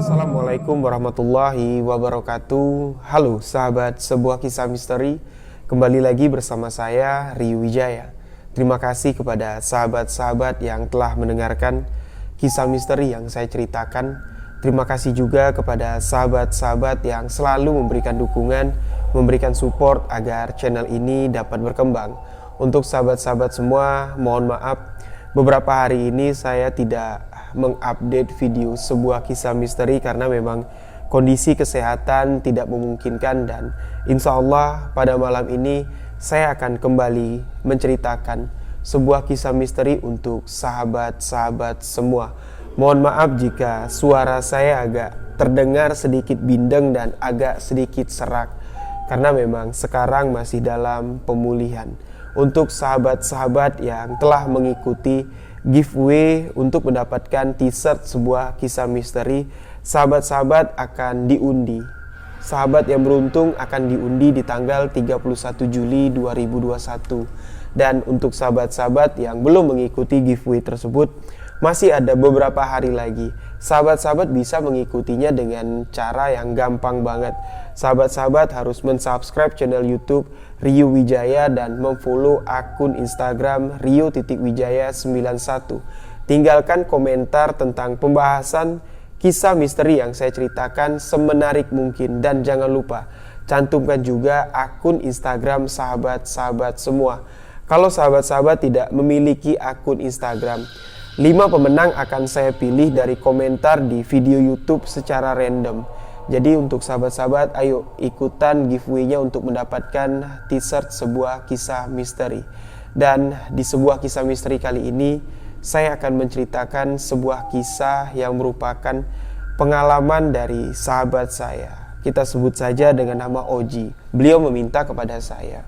Assalamualaikum warahmatullahi wabarakatuh. Halo sahabat sebuah kisah misteri. Kembali lagi bersama saya Rio Wijaya. Terima kasih kepada sahabat-sahabat yang telah mendengarkan kisah misteri yang saya ceritakan. Terima kasih juga kepada sahabat-sahabat yang selalu memberikan dukungan, memberikan support agar channel ini dapat berkembang. Untuk sahabat-sahabat semua, mohon maaf beberapa hari ini saya tidak mengupdate video sebuah kisah misteri karena memang kondisi kesehatan tidak memungkinkan, dan insya Allah pada malam ini saya akan kembali menceritakan sebuah kisah misteri untuk sahabat-sahabat semua. Mohon maaf jika suara saya agak terdengar sedikit bindeng dan agak sedikit serak karena memang sekarang masih dalam pemulihan. Untuk sahabat-sahabat yang telah mengikuti giveaway untuk mendapatkan t-shirt sebuah kisah misteri, sahabat-sahabat akan diundi. Sahabat yang beruntung akan diundi di tanggal 31 Juli 2021. Dan untuk sahabat-sahabat yang belum mengikuti giveaway tersebut, masih ada beberapa hari lagi. Sahabat-sahabat bisa mengikutinya dengan cara yang gampang banget. Sahabat-sahabat harus mensubscribe channel YouTube Rio Wijaya dan memfollow akun Instagram Rio.Wijaya91. Tinggalkan komentar tentang pembahasan kisah misteri yang saya ceritakan semenarik mungkin, dan jangan lupa cantumkan juga akun Instagram sahabat-sahabat semua. Kalau sahabat-sahabat tidak memiliki akun Instagram, 5 pemenang akan saya pilih dari komentar di video YouTube secara random. Jadi untuk sahabat-sahabat, ayo ikutan giveaway-nya untuk mendapatkan t-shirt sebuah kisah misteri. Dan di sebuah kisah misteri kali ini, saya akan menceritakan sebuah kisah yang merupakan pengalaman dari sahabat saya. Kita sebut saja dengan nama Oji. Beliau meminta kepada saya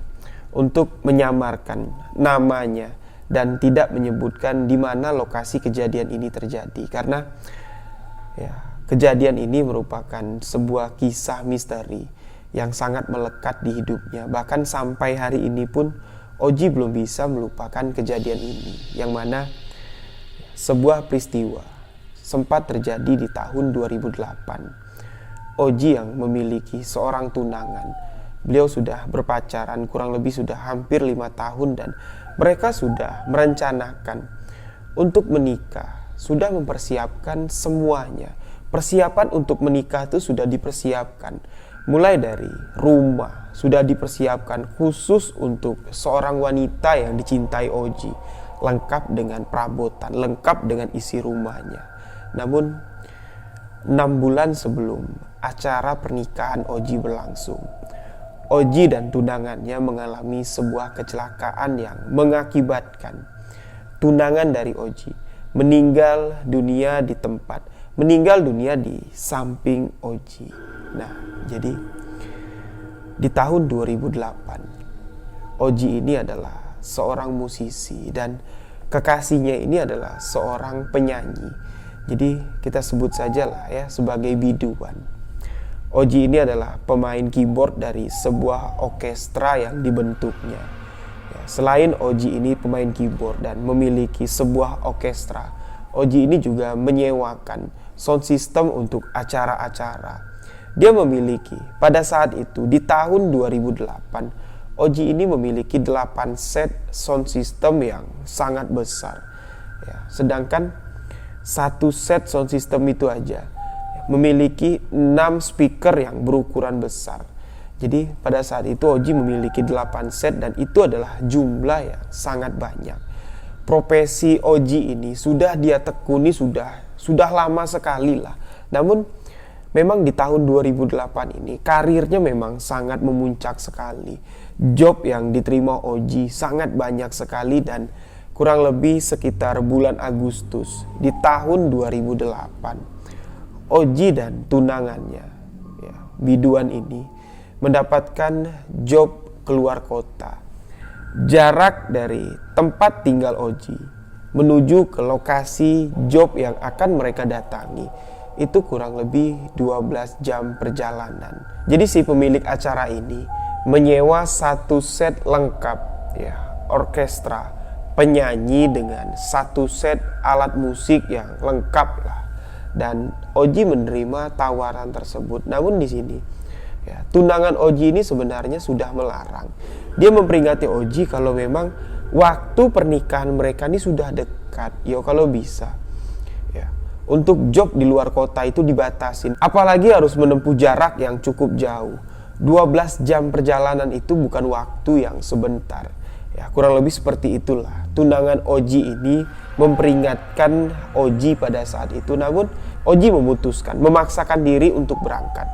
untuk menyamarkan namanya dan tidak menyebutkan di mana lokasi kejadian ini terjadi, karena kejadian ini merupakan sebuah kisah misteri yang sangat melekat di hidupnya. Bahkan sampai hari ini pun Oji belum bisa melupakan kejadian ini, yang mana sebuah peristiwa sempat terjadi di tahun 2008. Oji yang memiliki seorang tunangan. Beliau sudah berpacaran kurang lebih sudah hampir 5 tahun dan mereka sudah merencanakan untuk menikah, sudah mempersiapkan semuanya. Persiapan untuk menikah itu sudah dipersiapkan. Mulai dari rumah sudah dipersiapkan khusus untuk seorang wanita yang dicintai Oji. Lengkap dengan perabotan, lengkap dengan isi rumahnya. Namun 6 bulan sebelum acara pernikahan Oji berlangsung, Oji dan tunangannya mengalami sebuah kecelakaan yang mengakibatkan tunangan dari Oji meninggal dunia di tempat, meninggal dunia di samping Oji. Nah, jadi di tahun 2008, Oji ini adalah seorang musisi dan kekasihnya ini adalah seorang penyanyi. Jadi kita sebut sajalah ya sebagai biduan. Oji ini adalah pemain keyboard dari sebuah orkestra yang dibentuknya. Selain Oji ini pemain keyboard dan memiliki sebuah orkestra, Oji ini juga menyewakan sound system untuk acara-acara. Dia memiliki pada saat itu di tahun 2008, Oji ini memiliki 8 set sound system yang sangat besar. Sedangkan 1 set sound system itu aja memiliki 6 speaker yang berukuran besar. Jadi pada saat itu Oji memiliki 8 set dan itu adalah jumlah yang sangat banyak. Profesi Oji ini sudah dia tekuni sudah lama sekali lah. Namun memang di tahun 2008 ini karirnya memang sangat memuncak sekali. Job yang diterima Oji sangat banyak sekali, dan kurang lebih sekitar bulan Agustus di tahun 2008, Oji dan tunangannya, biduan ini, mendapatkan job keluar kota. Jarak dari tempat tinggal Oji menuju ke lokasi job yang akan mereka datangi itu kurang lebih 12 jam perjalanan. Jadi si pemilik acara ini menyewa 1 set lengkap orkestra, penyanyi dengan 1 set alat musik yang lengkap lah. dan Oji menerima tawaran tersebut. Namun di sini ya, tunangan Oji ini sebenarnya sudah melarang. Dia memperingatkan Oji kalau memang waktu pernikahan mereka ini sudah dekat. Yo kalau bisa ya, untuk job di luar kota itu dibatasin. Apalagi harus menempuh jarak yang cukup jauh. 12 jam perjalanan itu bukan waktu yang sebentar. Ya, kurang lebih seperti itulah. Tunangan Oji ini memperingatkan Oji pada saat itu. Namun Oji memutuskan, memaksakan diri untuk berangkat.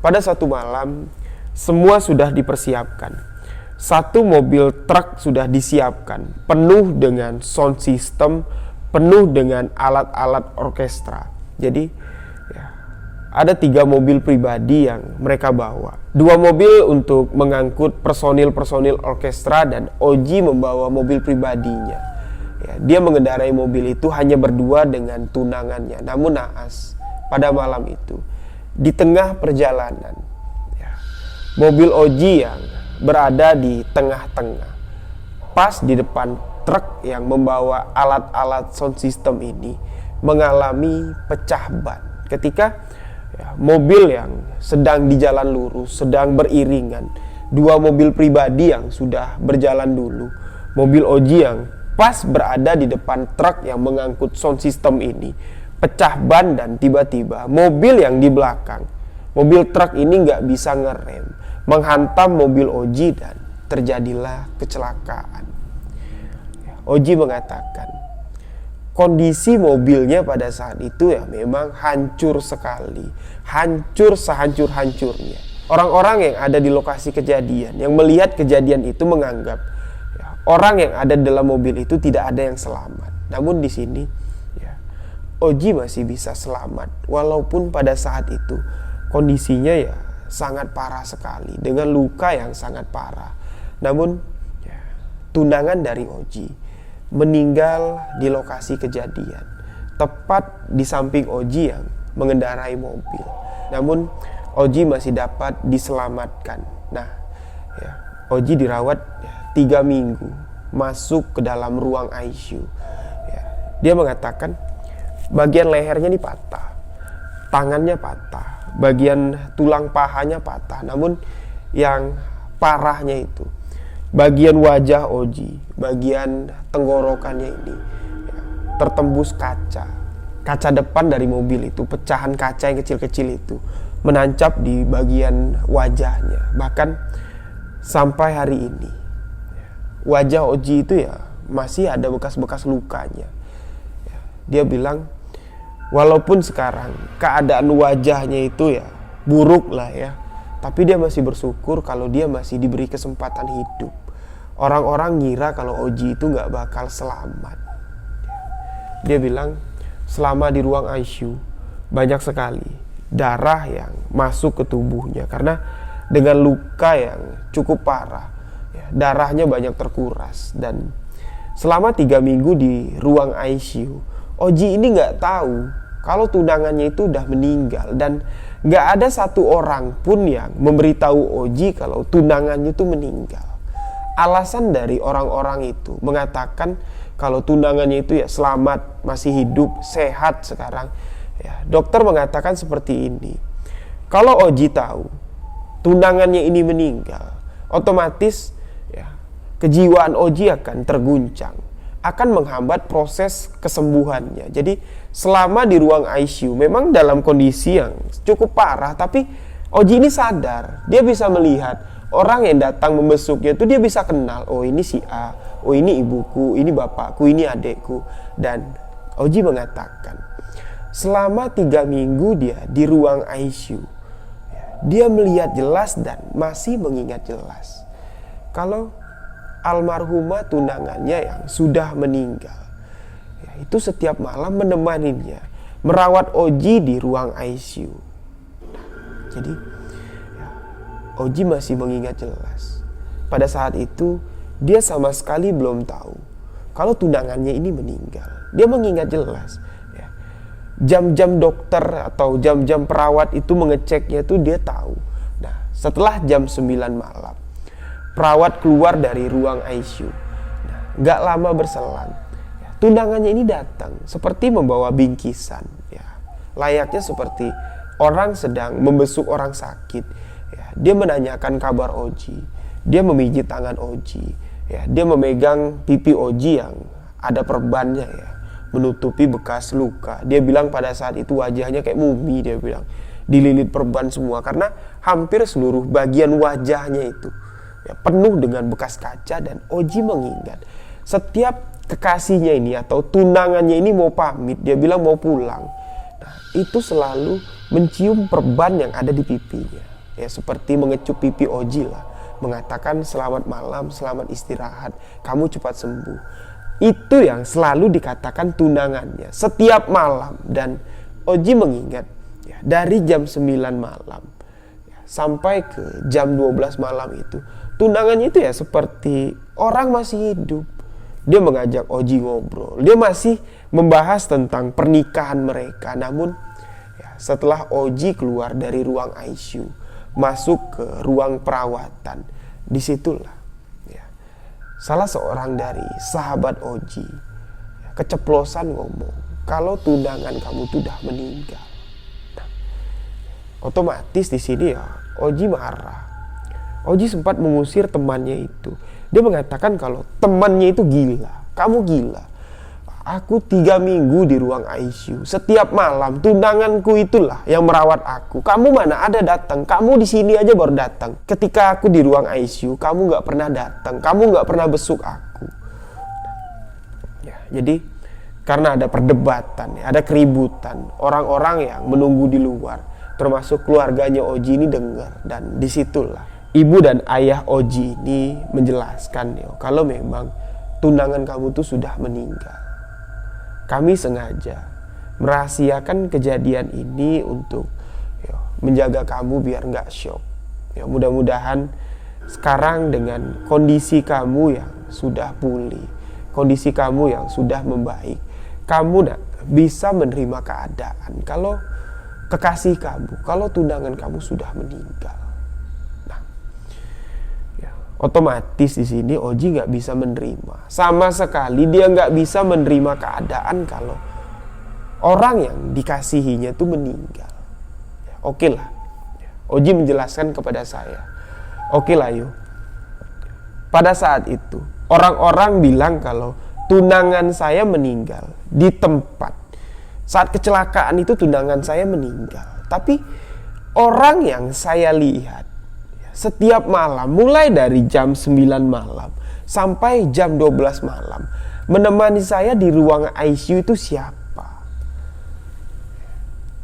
Pada satu malam, semua sudah dipersiapkan. Satu mobil truk sudah disiapkan, penuh dengan sound system, penuh dengan alat-alat orkestra. Jadi ya, ada 3 mobil pribadi yang mereka bawa. 2 mobil untuk mengangkut personil-personil orkestra, dan Oji membawa mobil pribadinya. Ya, dia mengendarai mobil itu hanya berdua dengan tunangannya. Namun naas, pada malam itu di tengah perjalanan ya, mobil Oji yang berada di tengah-tengah, pas di depan truk yang membawa alat-alat sound system ini mengalami pecah ban. Ketika ya, mobil yang sedang di jalan lurus, sedang beriringan, 2 mobil pribadi yang sudah berjalan dulu, mobil Oji yang pas berada di depan truk yang mengangkut sound system ini pecah ban, dan tiba-tiba mobil yang di belakang, mobil truk ini nggak bisa ngerem, menghantam mobil Oji, dan terjadilah kecelakaan. Oji mengatakan kondisi mobilnya pada saat itu ya memang hancur sekali, hancur sehancur-hancurnya. Orang-orang yang ada di lokasi kejadian, yang melihat kejadian itu menganggap ya, orang yang ada dalam mobil itu tidak ada yang selamat. Namun di sini ya, Oji masih bisa selamat, walaupun pada saat itu kondisinya ya sangat parah sekali, dengan luka yang sangat parah. Namun ya, tunangan dari Oji meninggal di lokasi kejadian, tepat di samping Oji yang mengendarai mobil. Namun Oji masih dapat diselamatkan. Nah ya, Oji dirawat 3 minggu, masuk ke dalam ruang ICU ya. Dia mengatakan bagian lehernya ini patah, tangannya patah, bagian tulang pahanya patah. Namun yang parahnya itu bagian wajah Oji, bagian tenggorokannya ini ya, tertembus kaca depan dari mobil itu, pecahan kaca yang kecil-kecil itu menancap di bagian wajahnya. Bahkan sampai hari ini wajah Oji itu ya masih ada bekas-bekas lukanya ya. Dia bilang walaupun sekarang keadaan wajahnya itu ya buruk lah ya, tapi dia masih bersyukur kalau dia masih diberi kesempatan hidup. Orang-orang ngira kalau Oji itu gak bakal selamat. Dia bilang selama di ruang ICU banyak sekali darah yang masuk ke tubuhnya, karena dengan luka yang cukup parah ya, darahnya banyak terkuras. Dan selama 3 minggu di ruang ICU, Oji ini gak tahu kalau tunangannya itu udah meninggal, dan gak ada satu orang pun yang memberitahu Oji kalau tunangannya itu meninggal. Alasan dari orang-orang itu mengatakan kalau tunangannya itu ya selamat, masih hidup, sehat sekarang ya. Dokter mengatakan seperti ini, kalau Oji tahu tunangannya ini meninggal, otomatis ya, kejiwaan Oji akan terguncang, akan menghambat proses kesembuhannya. Jadi selama di ruang ICU memang dalam kondisi yang cukup parah, tapi Oji ini sadar, dia bisa melihat orang yang datang membesuknya itu, dia bisa kenal, oh ini si A, oh ini ibuku, ini bapakku, ini adekku. Dan Oji mengatakan selama 3 minggu dia di ruang ICU, dia melihat jelas dan masih mengingat jelas kalau almarhumah tunangannya yang sudah meninggal ya, itu setiap malam menemaninya, merawat Oji di ruang ICU. Jadi ya, Oji masih mengingat jelas. Pada saat itu dia sama sekali belum tahu kalau tunangannya ini meninggal. Dia mengingat jelas ya. Jam-jam dokter atau jam-jam perawat itu mengeceknya itu dia tahu. Nah, setelah jam 9 malam perawat keluar dari ruang ICU. Nah, gak lama berselang ya, tunangannya ini datang seperti membawa bingkisan ya. layaknya seperti orang sedang membesuk orang sakit. Ya, dia menanyakan kabar Oji, dia memijit tangan Oji, ya, dia memegang pipi Oji yang ada perbannya, ya, menutupi bekas luka. Dia bilang pada saat itu wajahnya kayak mumi, dia bilang dililit perban semua karena hampir seluruh bagian wajahnya itu ya, penuh dengan bekas kaca. Dan Oji mengingat setiap kekasihnya ini atau tunangannya ini mau pamit, dia bilang mau pulang, nah, itu selalu mencium perban yang ada di pipinya, ya, seperti mengecup pipi Oji lah, mengatakan selamat malam, selamat istirahat, kamu cepat sembuh. Itu yang selalu dikatakan tunangannya setiap malam. Dan Oji mengingat ya, dari jam 9 malam ya, sampai ke jam 12 malam itu tunangannya itu ya seperti orang masih hidup. Dia mengajak Oji ngobrol, dia masih membahas tentang pernikahan mereka. Namun ya, setelah Oji keluar dari ruang ICU, masuk ke ruang perawatan, disitulah ya, salah seorang dari sahabat Oji ya, keceplosan ngomong kalau tunangan kamu tuh udah meninggal. Nah, otomatis di sini ya Oji marah. Oji sempat mengusir temannya itu. Dia mengatakan kalau temannya itu gila. Kamu gila. Aku 3 minggu di ruang ICU. Setiap malam tunanganku itulah yang merawat aku. Kamu mana ada datang? Kamu di sini aja baru datang. Ketika aku di ruang ICU, kamu nggak pernah datang. Kamu nggak pernah besuk aku. Ya, jadi karena ada perdebatan, ya, ada keributan, orang-orang yang menunggu di luar, termasuk keluarganya Oji ini dengar. Dan disitulah ibu dan ayah Oji ini menjelaskan ya, kalau memang tunangan kamu tuh sudah meninggal. Kami sengaja merahasiakan kejadian ini untuk ya, menjaga kamu biar nggak shock. Ya, mudah-mudahan sekarang dengan kondisi kamu yang sudah pulih, kondisi kamu yang sudah membaik, kamu bisa menerima keadaan kalau kekasih kamu, kalau tunangan kamu sudah meninggal. Otomatis di sini Oji nggak bisa menerima, sama sekali dia nggak bisa menerima keadaan kalau orang yang dikasihinya itu meninggal. Oke lah, Oji menjelaskan kepada saya, oke lah yuk. Pada saat itu orang-orang bilang kalau tunangan saya meninggal di tempat. Saat kecelakaan itu tunangan saya meninggal. Tapi orang yang saya lihat setiap malam mulai dari jam 9 malam sampai jam 12 malam menemani saya di ruang ICU itu siapa?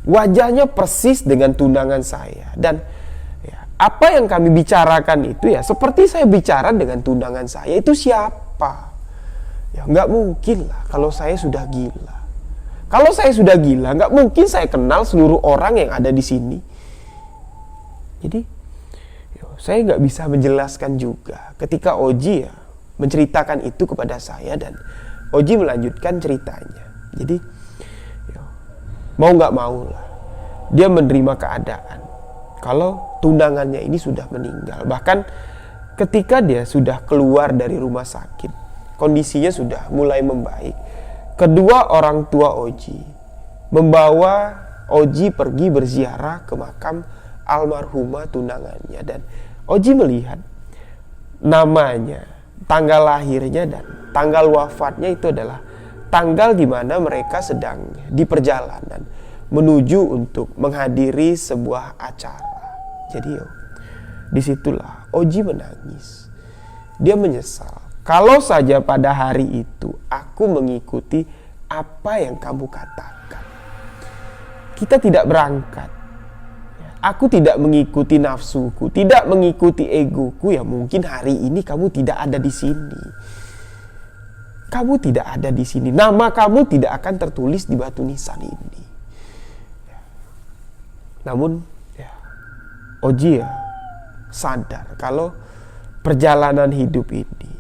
Wajahnya persis dengan tunangan saya. Dan ya, apa yang kami bicarakan itu ya seperti saya bicara dengan tunangan saya. Itu siapa? Ya nggak mungkin lah kalau saya sudah gila. Kalau saya sudah gila nggak mungkin saya kenal seluruh orang yang ada di sini. Jadi saya nggak bisa menjelaskan juga ketika Oji ya menceritakan itu kepada saya. Dan Oji melanjutkan ceritanya. Jadi ya, mau nggak mau lah dia menerima keadaan kalau tunangannya ini sudah meninggal. Bahkan ketika dia sudah keluar dari rumah sakit, kondisinya sudah mulai membaik, kedua orang tua Oji membawa Oji pergi berziarah ke makam almarhumah tunangannya. Dan Oji melihat namanya, tanggal lahirnya dan tanggal wafatnya itu adalah tanggal di mana mereka sedang di perjalanan menuju untuk menghadiri sebuah acara. Jadi disitulah Oji menangis. Dia menyesal. Kalau saja pada hari itu aku mengikuti apa yang kamu katakan, kita tidak berangkat. Aku tidak mengikuti nafsuku, tidak mengikuti egoku, ya mungkin hari ini kamu tidak ada di sini. Kamu tidak ada di sini. Nama kamu tidak akan tertulis di batu nisan ini. Namun, ya, Oji ya sadar kalau perjalanan hidup ini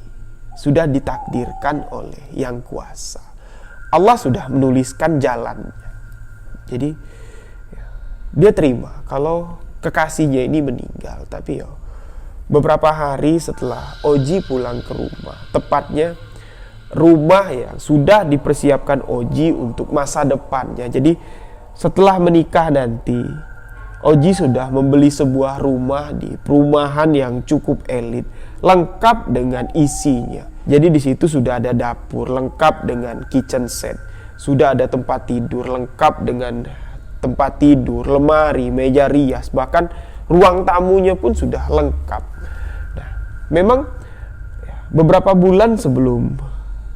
sudah ditakdirkan oleh Yang Kuasa. Allah sudah menuliskan jalannya. Jadi dia terima kalau kekasihnya ini meninggal. Tapi beberapa hari setelah Oji pulang ke rumah, tepatnya rumah yang sudah dipersiapkan Oji untuk masa depannya. Jadi setelah menikah nanti, Oji sudah membeli sebuah rumah di perumahan yang cukup elit, lengkap dengan isinya. Jadi di situ sudah ada dapur lengkap dengan kitchen set, sudah ada tempat tidur lengkap dengan tempat tidur, lemari, meja rias, bahkan ruang tamunya pun sudah lengkap. Nah, memang beberapa bulan sebelum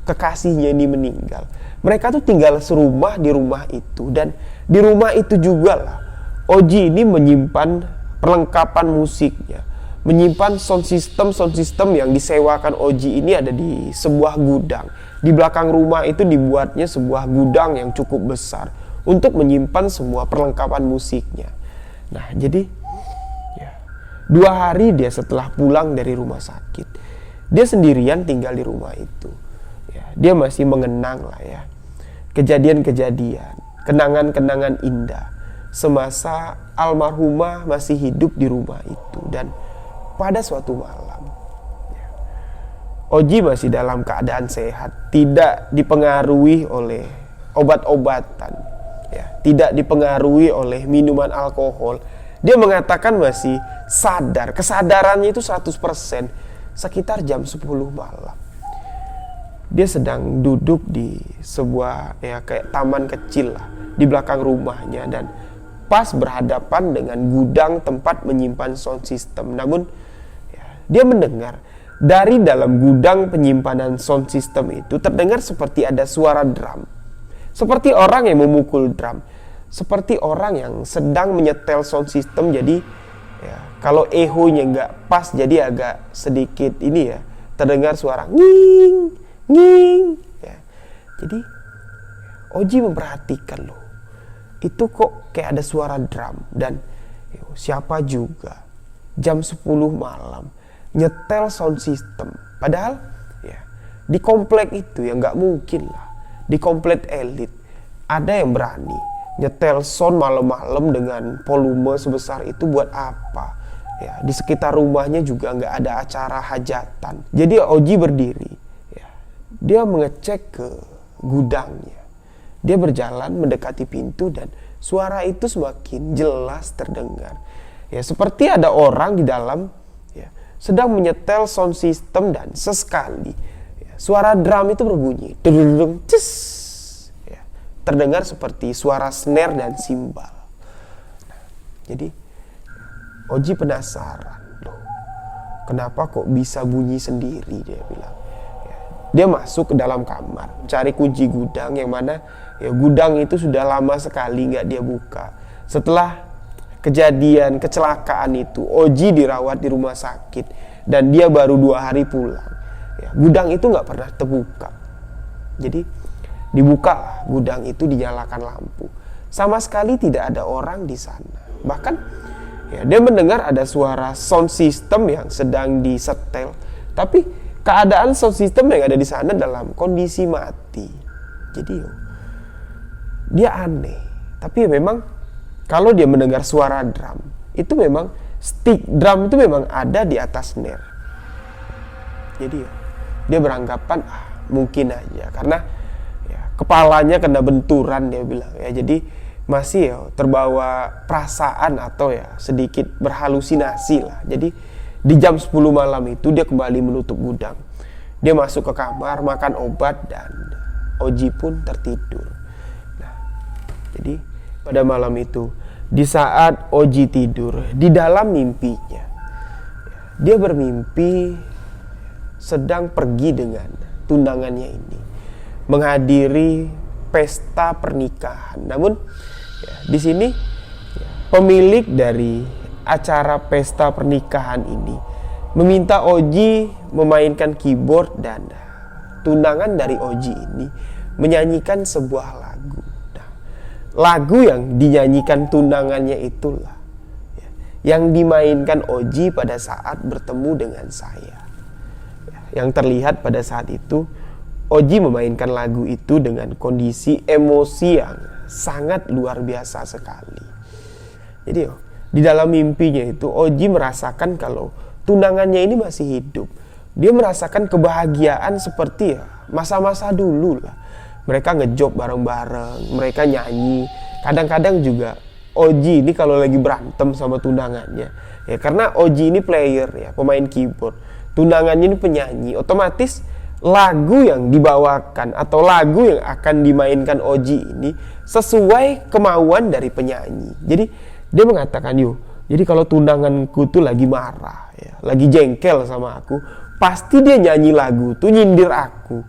kekasihnya ini meninggal, mereka tuh tinggal serumah di rumah itu, dan di rumah itu juga lah Oji ini menyimpan perlengkapan musiknya, menyimpan sound system yang disewakan Oji ini ada di sebuah gudang. Di belakang rumah itu dibuatnya sebuah gudang yang cukup besar untuk menyimpan semua perlengkapan musiknya. Nah, jadi 2 hari dia setelah pulang dari rumah sakit, dia sendirian tinggal di rumah itu. Dia masih mengenang lah ya kejadian-kejadian, kenangan-kenangan indah semasa almarhumah masih hidup di rumah itu. Dan pada suatu malam, Oji masih dalam keadaan sehat, tidak dipengaruhi oleh obat-obatan, tidak dipengaruhi oleh minuman alkohol. Dia mengatakan masih sadar, kesadarannya itu 100%, sekitar jam 10 malam. Dia sedang duduk di sebuah kayak taman kecil lah di belakang rumahnya, dan pas berhadapan dengan gudang tempat menyimpan sound system. Namun dia mendengar dari dalam gudang penyimpanan sound system itu terdengar seperti ada suara drum, seperti orang yang memukul drum, seperti orang yang sedang menyetel sound system. Jadi kalau ehonya nggak pas, jadi agak sedikit ini terdengar suara nging nging. Jadi Oji memperhatikan loh, itu kok kayak ada suara drum, dan siapa juga jam 10 malam nyetel sound system. Padahal di komplek itu nggak mungkin lah, di komplek elit ada yang berani nyetel sound malam-malam dengan volume sebesar itu. Buat apa? Di sekitar rumahnya juga nggak ada acara hajatan. Jadi Oji berdiri, dia mengecek ke gudangnya. Dia berjalan mendekati pintu, dan suara itu semakin jelas terdengar. Seperti ada orang di dalam sedang menyetel sound system, dan sesekali suara drum itu berbunyi, terdengar seperti suara snare dan simbal. Jadi Oji penasaran, loh, kenapa kok bisa bunyi sendiri? Dia bilang. Dia masuk ke dalam kamar, cari kunci gudang, yang mana gudang itu sudah lama sekali nggak dia buka. Setelah kejadian kecelakaan itu, Oji dirawat di rumah sakit, dan dia baru 2 hari pulang. Gudang itu nggak pernah terbuka. Jadi dibukalah gudang itu, dinyalakan lampu. Sama sekali tidak ada orang di sana. Bahkan dia mendengar ada suara sound system yang sedang disetel, tapi keadaan sound system yang ada di sana dalam kondisi mati. Jadi dia aneh. Tapi memang kalau dia mendengar suara drum, itu memang stick drum itu memang ada di atas snare. Jadi dia beranggapan mungkin aja karena kepalanya kena benturan, dia bilang jadi masih terbawa perasaan atau sedikit berhalusinasi lah. Jadi di jam 10 malam itu dia kembali menutup gudang. Dia masuk ke kamar, makan obat, dan Oji pun tertidur. Nah, jadi pada malam itu, di saat Oji tidur, di dalam mimpinya, dia bermimpi sedang pergi dengan tunangannya ini, menghadiri pesta pernikahan. Namun di sini pemilik dari acara pesta pernikahan ini meminta Oji memainkan keyboard, dan tunangan dari Oji ini menyanyikan sebuah lagu. Nah, lagu yang dinyanyikan tunangannya itulah yang dimainkan Oji pada saat bertemu dengan saya. Yang terlihat pada saat itu, Oji memainkan lagu itu dengan kondisi emosi yang sangat luar biasa sekali. Jadi di dalam mimpinya itu Oji merasakan kalau tunangannya ini masih hidup. Dia merasakan kebahagiaan seperti masa-masa dulu lah. Mereka ngejob bareng-bareng, mereka nyanyi. Kadang-kadang juga Oji ini kalau lagi berantem sama tunangannya, ya karena Oji ini player ya, pemain keyboard, tunangannya ini penyanyi, otomatis lagu yang dibawakan atau lagu yang akan dimainkan Oji ini sesuai kemauan dari penyanyi. Jadi dia mengatakan, yuk, jadi kalau tunanganku tuh lagi marah ya, lagi jengkel sama aku, pasti dia nyanyi lagu tuh nyindir aku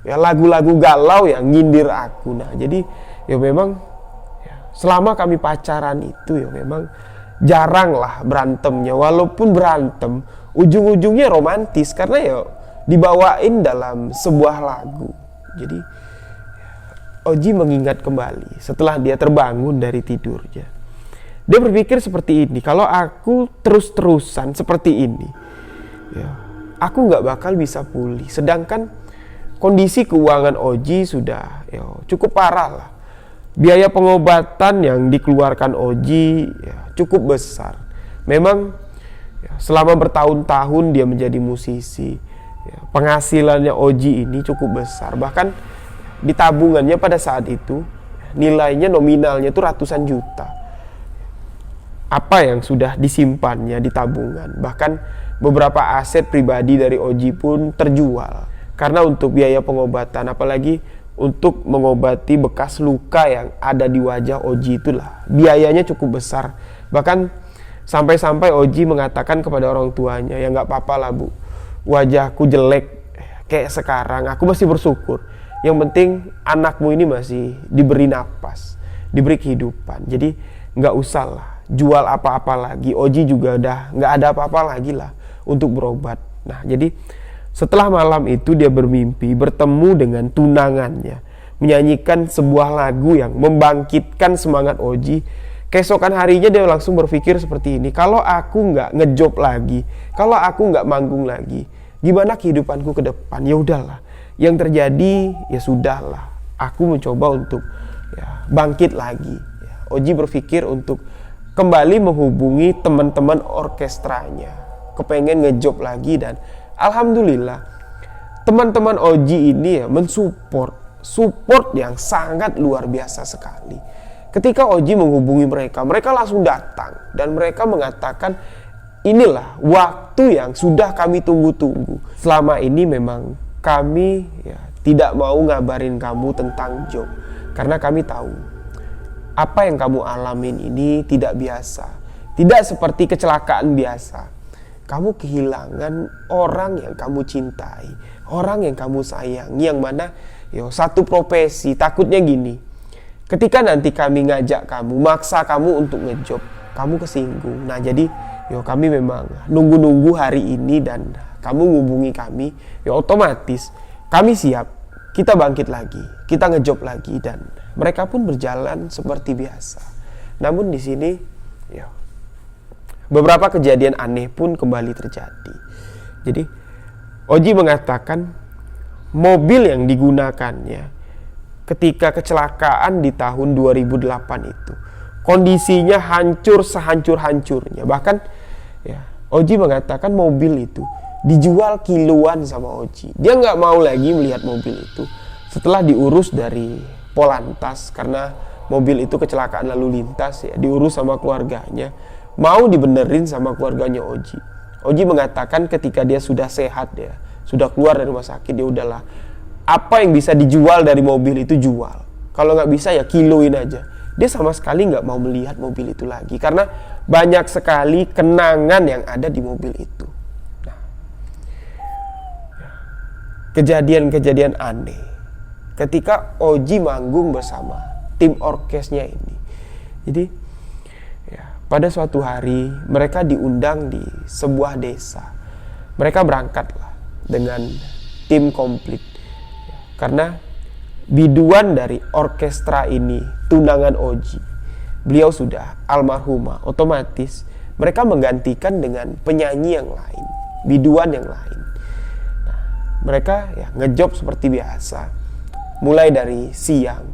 ya, lagu-lagu galau yang nyindir aku. Nah jadi ya memang ya, selama kami pacaran itu ya memang jarang lah berantemnya, walaupun berantem ujung-ujungnya romantis karena ya dibawain dalam sebuah lagu. Jadi Oji mengingat kembali setelah dia terbangun dari tidurnya. Dia berpikir seperti ini, kalau aku terus-terusan seperti ini ya, aku gak bakal bisa pulih. Sedangkan kondisi keuangan Oji sudah ya, cukup parah lah. Biaya pengobatan yang dikeluarkan Oji ya, cukup besar. Memang ya, selama bertahun-tahun dia menjadi musisi ya, penghasilannya Oji ini cukup besar. Bahkan di tabungannya pada saat itu nilainya nominalnya itu ratusan juta. Apa yang sudah disimpannya di tabungan, bahkan beberapa aset pribadi dari Oji pun terjual karena untuk biaya pengobatan, apalagi untuk mengobati bekas luka yang ada di wajah Oji itulah biayanya cukup besar. Bahkan sampai-sampai Oji mengatakan kepada orang tuanya, ya nggak apa-apa lah bu, wajahku jelek kayak sekarang, aku masih bersyukur. Yang penting anakmu ini masih diberi napas, diberi kehidupan. Jadi nggak usah lah jual apa-apa lagi. Oji juga udah nggak ada apa-apa lagi lah untuk berobat. Nah jadi setelah malam itu dia bermimpi bertemu dengan tunangannya, menyanyikan sebuah lagu yang membangkitkan semangat Oji. Keesokan harinya dia langsung berpikir seperti ini, kalau aku nggak ngejob lagi, kalau aku nggak manggung lagi, gimana kehidupanku ke depan? Ya udahlah, yang terjadi ya sudahlah, aku mencoba untuk ya, bangkit lagi. Oji berpikir untuk kembali menghubungi teman-teman orkestranya, kepengen ngejob lagi, dan alhamdulillah teman-teman Oji ini ya support yang sangat luar biasa sekali. Ketika Oji menghubungi mereka, mereka langsung datang dan mereka mengatakan, inilah waktu yang sudah kami tunggu-tunggu. Selama ini memang kami ya tidak mau ngabarin kamu tentang job karena kami tahu apa yang kamu alamin ini tidak biasa, tidak seperti kecelakaan biasa. Kamu kehilangan orang yang kamu cintai, orang yang kamu sayangi, yang mana satu profesi. Takutnya gini, ketika nanti kami ngajak kamu, maksa kamu untuk ngejob, kamu kesinggung. Nah jadi kami memang nunggu-nunggu hari ini, dan kamu ngubungi kami, otomatis kami siap, kita bangkit lagi, kita ngejob lagi. Dan mereka pun berjalan seperti biasa. Namun di sini beberapa kejadian aneh pun kembali terjadi. Jadi Oji mengatakan mobil yang digunakannya ketika kecelakaan di tahun 2008 itu kondisinya hancur sehancur-hancurnya. Bahkan Oji mengatakan mobil itu dijual kiloan sama Oji. Dia nggak mau lagi melihat mobil itu setelah diurus dari Polantas, karena mobil itu kecelakaan lalu lintas ya, diurus sama keluarganya, mau dibenerin sama keluarganya Oji. Oji mengatakan ketika dia sudah sehat ya, sudah keluar dari rumah sakit, ya udahlah, apa yang bisa dijual dari mobil itu jual. Kalau nggak bisa ya kiloin aja. Dia sama sekali nggak mau melihat mobil itu lagi karena banyak sekali kenangan yang ada di mobil itu. Nah, kejadian-kejadian aneh ketika Oji manggung bersama tim orkesnya ini. Jadi pada suatu hari mereka diundang di sebuah desa. Mereka berangkatlah dengan tim komplit karena biduan dari orkestra ini, tunangan Oji, beliau sudah almarhumah. Otomatis mereka menggantikan dengan penyanyi yang lain, biduan yang lain. Nah, mereka ngejob seperti biasa, mulai dari siang,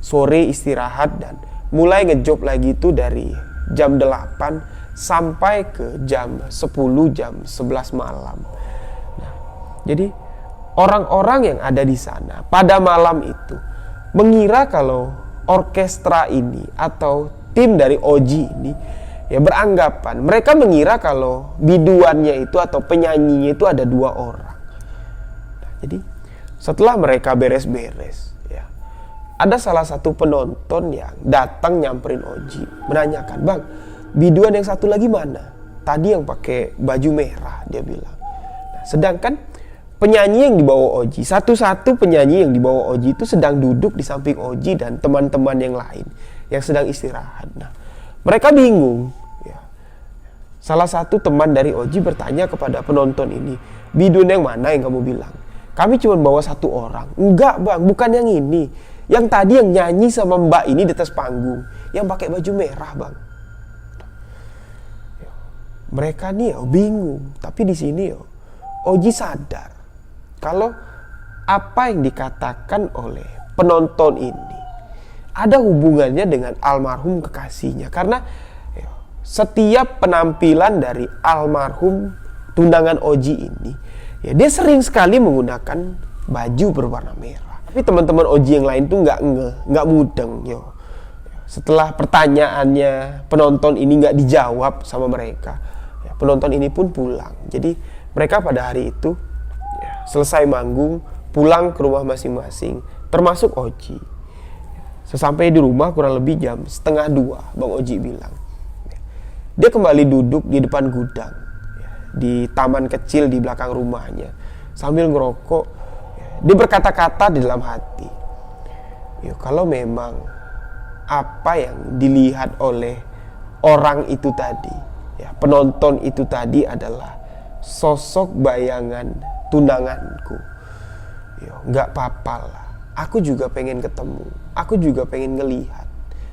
sore istirahat, dan mulai ngejob lagi itu dari jam 8 sampai ke jam 10, jam 11 malam. Nah, jadi orang-orang yang ada di sana pada malam itu mengira kalau orkestra ini atau tim dari Oji ini ya beranggapan, mereka mengira kalau biduannya itu atau penyanyinya itu ada 2 orang. Nah, jadi setelah mereka beres-beres ya, ada salah satu penonton yang datang nyamperin Oji, menanyakan, "Bang, biduan yang satu lagi mana? Tadi yang pakai baju merah," dia bilang. Nah, sedangkan penyanyi yang dibawa Oji, satu-satu penyanyi yang dibawa Oji itu sedang duduk di samping Oji dan teman-teman yang lain yang sedang istirahat. Nah, mereka bingung. Ya. Salah satu teman dari Oji bertanya kepada penonton ini, "Biduan yang mana yang kamu bilang?" "Kami cuma bawa 1 orang." "Enggak bang, bukan yang ini. Yang tadi yang nyanyi sama mbak ini di atas panggung, yang pakai baju merah bang." Mereka nih bingung. Tapi di sini Oji sadar kalau apa yang dikatakan oleh penonton ini ada hubungannya dengan almarhum kekasihnya. Karena setiap penampilan dari almarhum tunangan Oji ini ya, dia sering sekali menggunakan baju berwarna merah. Tapi teman-teman Oji yang lain tuh nggak mudeng. Setelah pertanyaannya penonton ini nggak dijawab sama mereka, ya, penonton ini pun pulang. Jadi mereka pada hari itu ya, selesai manggung, pulang ke rumah masing-masing, termasuk Oji. Sesampai di rumah kurang lebih jam 1:30, Bang Oji bilang. Dia kembali duduk di depan gudang, ya, di taman kecil di belakang rumahnya, sambil ngerokok. Ya, dia berkata-kata di dalam hati, "Ya, kalau memang apa yang dilihat oleh orang itu tadi, ya, penonton itu tadi adalah sosok bayangan tunanganku, ya, nggak apa-apa lah. Aku juga pengen ketemu, aku juga pengen ngelihat."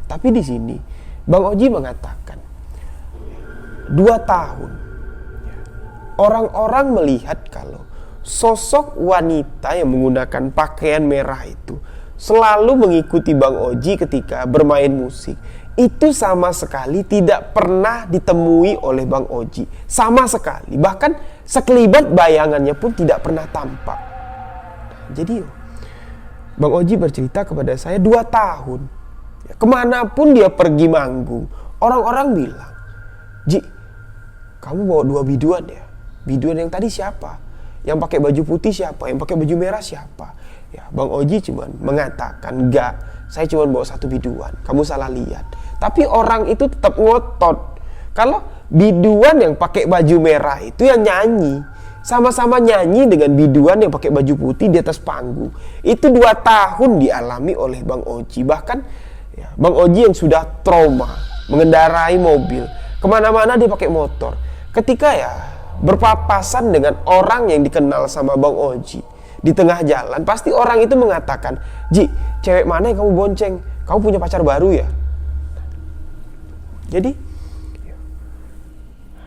Tapi di sini Bang Oji mengatakan, 2 tahun orang-orang melihat kalau sosok wanita yang menggunakan pakaian merah itu selalu mengikuti Bang Oji ketika bermain musik. Itu sama sekali tidak pernah ditemui oleh Bang Oji, sama sekali. Bahkan sekelibat bayangannya pun tidak pernah tampak. Jadi Bang Oji bercerita kepada saya, 2 tahun kemanapun dia pergi manggung, orang-orang bilang, "Ji, kamu bawa 2 biduan ya? Biduan yang tadi siapa? Yang pakai baju putih siapa? Yang pakai baju merah siapa?" Ya, Bang Oji cuma mengatakan, "Enggak, saya cuma bawa 1 biduan, kamu salah lihat." Tapi orang itu tetap ngotot kalau biduan yang pakai baju merah itu yang nyanyi, sama-sama nyanyi dengan biduan yang pakai baju putih di atas panggung. Itu 2 tahun dialami oleh Bang Oji. Bahkan ya, Bang Oji yang sudah trauma mengendarai mobil, kemana-mana dia pakai motor. Ketika ya berpapasan dengan orang yang dikenal sama Bang Oji di tengah jalan, pasti orang itu mengatakan, "Ji, cewek mana yang kamu bonceng? Kamu punya pacar baru ya?" Jadi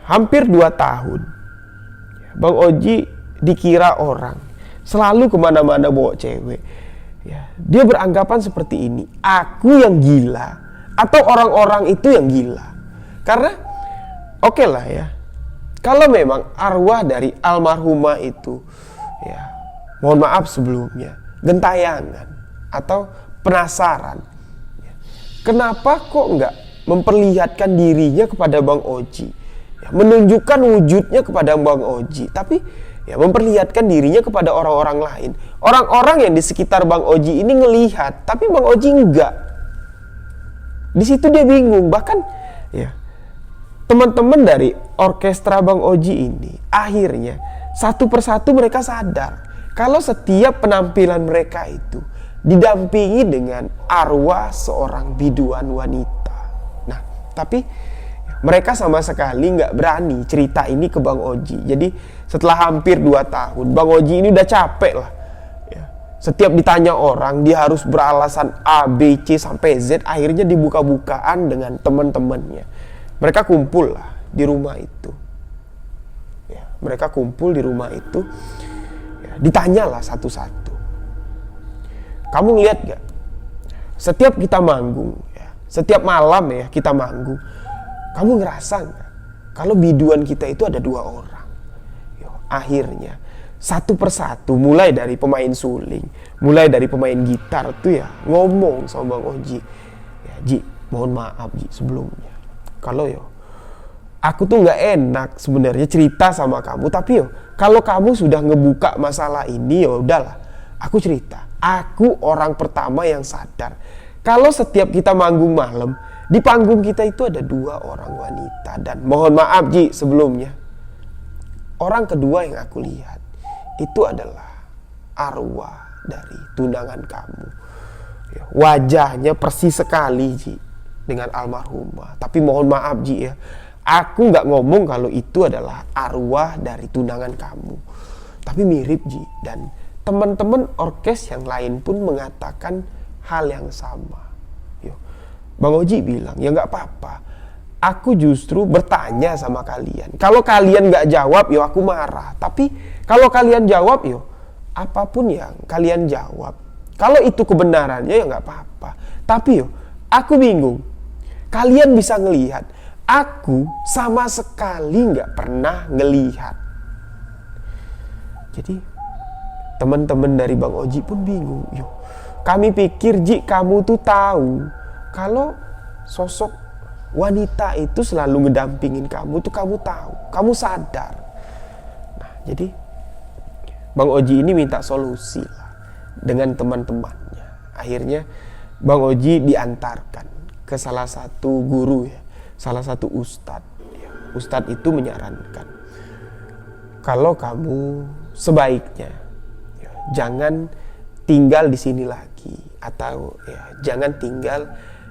hampir 2 tahun Bang Oji dikira orang selalu kemana-mana bawa cewek. Ya, dia beranggapan seperti ini, aku yang gila atau orang-orang itu yang gila. Karena oke lah ya, kalau memang arwah dari almarhumah itu ya, mohon maaf sebelumnya, gentayangan atau penasaran, ya, kenapa kok nggak memperlihatkan dirinya kepada Bang Oji, ya, menunjukkan wujudnya kepada Bang Oji, tapi ya memperlihatkan dirinya kepada orang-orang lain. Orang-orang yang di sekitar Bang Oji ini ngelihat, tapi Bang Oji enggak. Di situ dia bingung. Bahkan ya teman-teman dari orkestra Bang Oji ini akhirnya satu persatu mereka sadar kalau setiap penampilan mereka itu didampingi dengan arwah seorang biduan wanita. Nah, tapi mereka sama sekali nggak berani cerita ini ke Bang Oji. Jadi setelah hampir 2 tahun, Bang Oji ini udah capek lah. Ya, setiap ditanya orang, dia harus beralasan A, B, C, sampai Z. Akhirnya dibuka-bukaan dengan teman-temannya. Mereka kumpul lah di rumah itu. Ya, mereka kumpul di rumah itu. Ya, ditanyalah satu-satu. Kamu ngeliat gak? Setiap kita manggung, ya, setiap malam ya kita manggung, kamu ngerasa nggak kalau biduan kita itu ada 2 orang? Yo, akhirnya satu persatu, mulai dari pemain suling, mulai dari pemain gitar tuh ya ngomong sama Bang Oji, ya, Ji, mohon maaf Ji sebelumnya. Kalau aku tuh nggak enak sebenarnya cerita sama kamu, tapi kalau kamu sudah ngebuka masalah ini ya udahlah, aku cerita. Aku orang pertama yang sadar kalau setiap kita manggung malam, di panggung kita itu ada 2 orang wanita. Dan mohon maaf Ji sebelumnya, orang kedua yang aku lihat itu adalah arwah dari tunangan kamu. Wajahnya persis sekali Ji dengan almarhumah. Tapi mohon maaf Ji ya, aku nggak ngomong kalau itu adalah arwah dari tunangan kamu. Tapi mirip Ji. Dan teman-teman orkes yang lain pun mengatakan hal yang sama. Bang Oji bilang, ya nggak apa-apa, aku justru bertanya sama kalian. Kalau kalian nggak jawab, aku marah. Tapi kalau kalian jawab, apapun yang kalian jawab, kalau itu kebenarannya ya nggak apa-apa. Tapi aku bingung. Kalian bisa ngelihat, aku sama sekali nggak pernah ngelihat. Jadi teman-teman dari Bang Oji pun bingung. Kami pikir Ji kamu tuh tahu kalau sosok wanita itu selalu ngedampingin kamu tuh, kamu tahu, kamu sadar. Nah, jadi Bang Oji ini minta solusi lah dengan teman-temannya. Akhirnya Bang Oji diantarkan ke salah satu guru ya, salah satu ustadz. Ustadz itu menyarankan kalau kamu sebaiknya jangan tinggal di sini lagi, atau jangan tinggal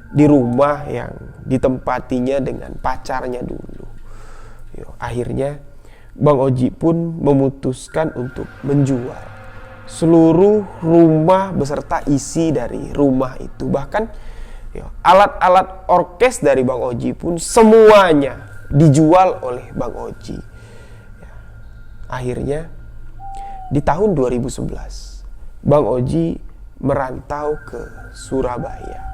di rumah yang ditempatinya dengan pacarnya dulu. Akhirnya Bang Oji pun memutuskan untuk menjual seluruh rumah beserta isi dari rumah itu. Bahkan alat-alat orkes dari Bang Oji pun semuanya dijual oleh Bang Oji. Akhirnya di tahun 2011 Bang Oji merantau ke Surabaya.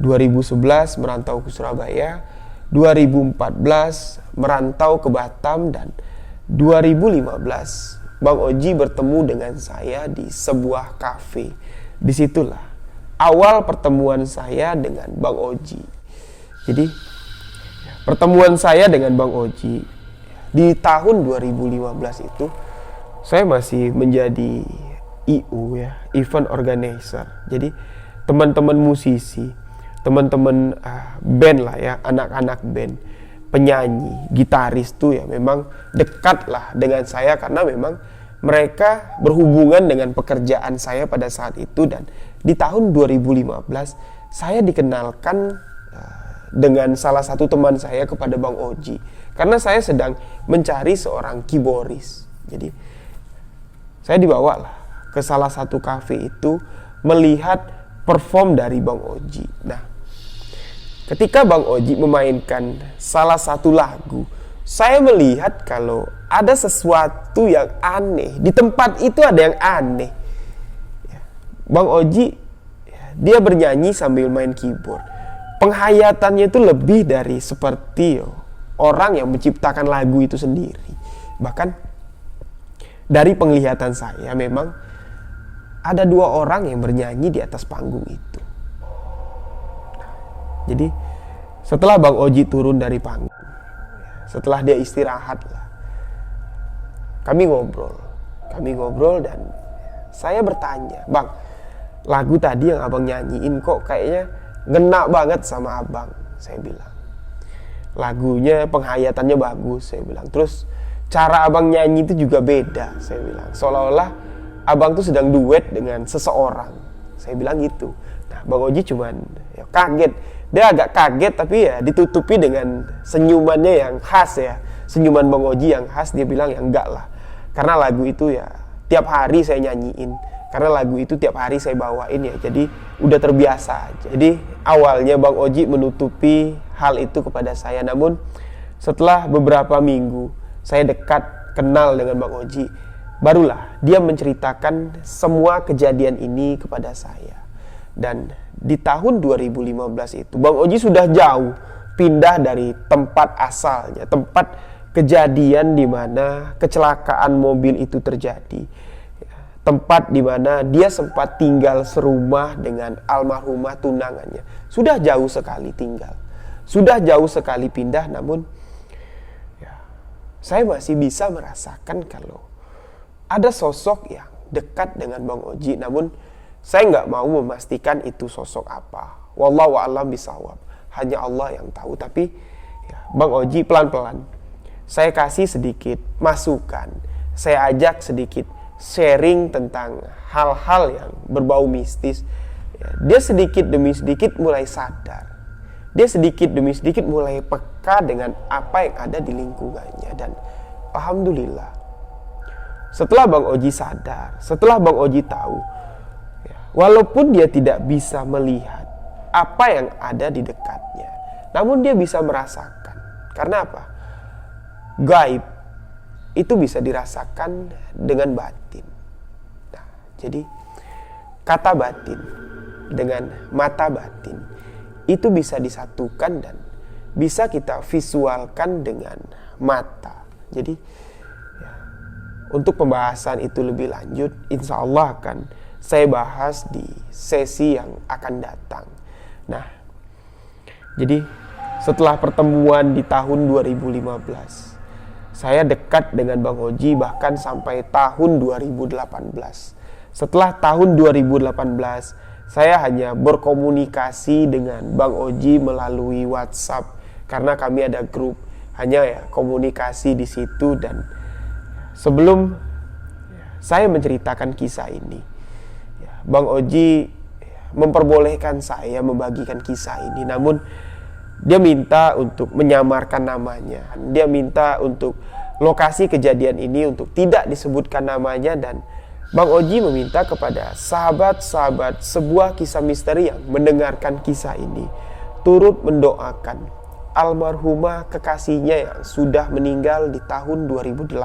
2011 merantau ke Surabaya, 2014 merantau ke Batam, dan 2015 Bang Oji bertemu dengan saya di sebuah kafe. Disitulah awal pertemuan saya dengan Bang Oji. Jadi pertemuan saya dengan Bang Oji di tahun 2015 itu, saya masih menjadi IU ya, event organizer. Jadi teman-teman musisi, teman-teman band lah ya, anak-anak band, penyanyi, gitaris tuh ya memang dekat lah dengan saya, karena memang mereka berhubungan dengan pekerjaan saya pada saat itu. Dan di tahun 2015 saya dikenalkan dengan salah satu teman saya kepada Bang Oji, karena saya sedang mencari seorang keyboardis. Jadi saya dibawa lah ke salah satu kafe itu melihat perform dari Bang Oji. Nah, ketika Bang Oji memainkan salah satu lagu, saya melihat kalau ada sesuatu yang aneh. Di tempat itu ada yang aneh. Bang Oji, dia bernyanyi sambil main keyboard. Penghayatannya itu lebih dari seperti orang yang menciptakan lagu itu sendiri. Bahkan dari penglihatan saya memang ada 2 orang yang bernyanyi di atas panggung itu. Jadi setelah Bang Oji turun dari panggung, setelah dia istirahat lah, kami ngobrol dan saya bertanya, Bang, lagu tadi yang abang nyanyiin kok kayaknya ngena banget sama abang. Saya bilang, lagunya penghayatannya bagus, saya bilang. Terus cara abang nyanyi itu juga beda, saya bilang. Seolah-olah abang tuh sedang duet dengan seseorang, saya bilang gitu. Nah, Bang Oji cuman kaget. Dia agak kaget, tapi ya ditutupi dengan senyumannya yang khas ya. Senyuman Bang Oji yang khas. Dia bilang ya enggak lah, karena lagu itu ya tiap hari saya nyanyiin, karena lagu itu tiap hari saya bawain ya, jadi udah terbiasa aja. Jadi awalnya Bang Oji menutupi hal itu kepada saya. Namun setelah beberapa minggu saya dekat kenal dengan Bang Oji, barulah dia menceritakan semua kejadian ini kepada saya. Dan di tahun 2015 itu Bang Oji sudah jauh pindah dari tempat asalnya, tempat kejadian di mana kecelakaan mobil itu terjadi, tempat di mana dia sempat tinggal serumah dengan almarhumah tunangannya. Sudah jauh sekali tinggal, sudah jauh sekali pindah, namun ya, saya masih bisa merasakan kalau ada sosok yang dekat dengan Bang Oji, namun saya nggak mau memastikan itu sosok apa. Wallahu a'lam bishawab. Hanya Allah yang tahu. Tapi ya, Bang Oji pelan-pelan saya kasih sedikit masukan, saya ajak sedikit sharing tentang hal-hal yang berbau mistis. Ya, dia sedikit demi sedikit mulai sadar. Dia sedikit demi sedikit mulai peka dengan apa yang ada di lingkungannya. Dan alhamdulillah, setelah Bang Oji sadar, setelah Bang Oji tahu, ya, walaupun dia tidak bisa melihat apa yang ada di dekatnya, namun dia bisa merasakan. Karena apa? Gaib itu bisa dirasakan dengan batin. Nah, jadi kata batin dengan mata batin itu bisa disatukan dan bisa kita visualkan dengan mata. Jadi ya, untuk pembahasan itu lebih lanjut, insya Allah akan saya bahas di sesi yang akan datang. Nah, jadi setelah pertemuan di tahun 2015, saya dekat dengan Bang Oji bahkan sampai tahun 2018. Setelah tahun 2018, saya hanya berkomunikasi dengan Bang Oji melalui WhatsApp karena kami ada grup, hanya ya komunikasi di situ. Dan sebelum saya menceritakan kisah ini, Bang Oji memperbolehkan saya membagikan kisah ini, namun dia minta untuk menyamarkan namanya. Dia minta untuk lokasi kejadian ini untuk tidak disebutkan namanya. Dan Bang Oji meminta kepada sahabat-sahabat sebuah kisah misteri yang mendengarkan kisah ini turut mendoakan almarhumah kekasihnya yang sudah meninggal di tahun 2008.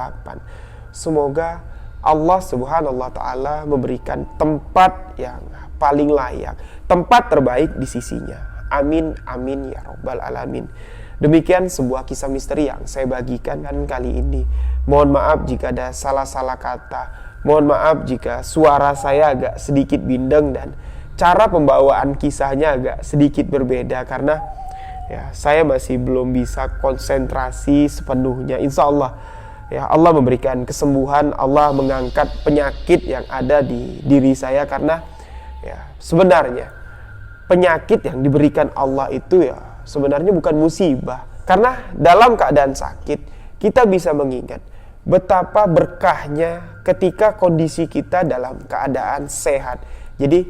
Semoga Allah Subhanahu wa Ta'ala memberikan tempat yang paling layak, tempat terbaik di sisinya. Amin, amin ya Rabbal Alamin. Demikian sebuah kisah misteri yang saya bagikan kali ini. Mohon maaf jika ada salah-salah kata. Mohon maaf jika suara saya agak sedikit bindeng dan cara pembawaan kisahnya agak sedikit berbeda, karena ya, saya masih belum bisa konsentrasi sepenuhnya. Insya Allah ya, Allah memberikan kesembuhan, Allah mengangkat penyakit yang ada di diri saya. Karena ya, sebenarnya penyakit yang diberikan Allah itu ya sebenarnya bukan musibah. Karena dalam keadaan sakit kita bisa mengingat betapa berkahnya ketika kondisi kita dalam keadaan sehat. Jadi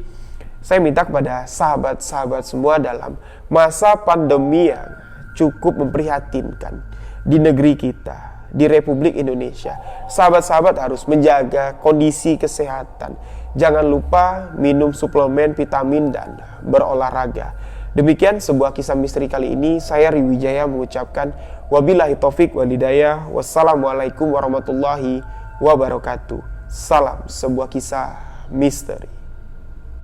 saya minta kepada sahabat-sahabat semua dalam masa pandemi yang cukup memprihatinkan di negeri kita, di Republik Indonesia, sahabat-sahabat harus menjaga kondisi kesehatan. Jangan lupa minum suplemen vitamin dan berolahraga. Demikian sebuah kisah misteri kali ini. Saya Riwijaya mengucapkan wabillahi taufik wal hidayah. Wassalamualaikum warahmatullahi wabarakatuh. Salam sebuah kisah misteri.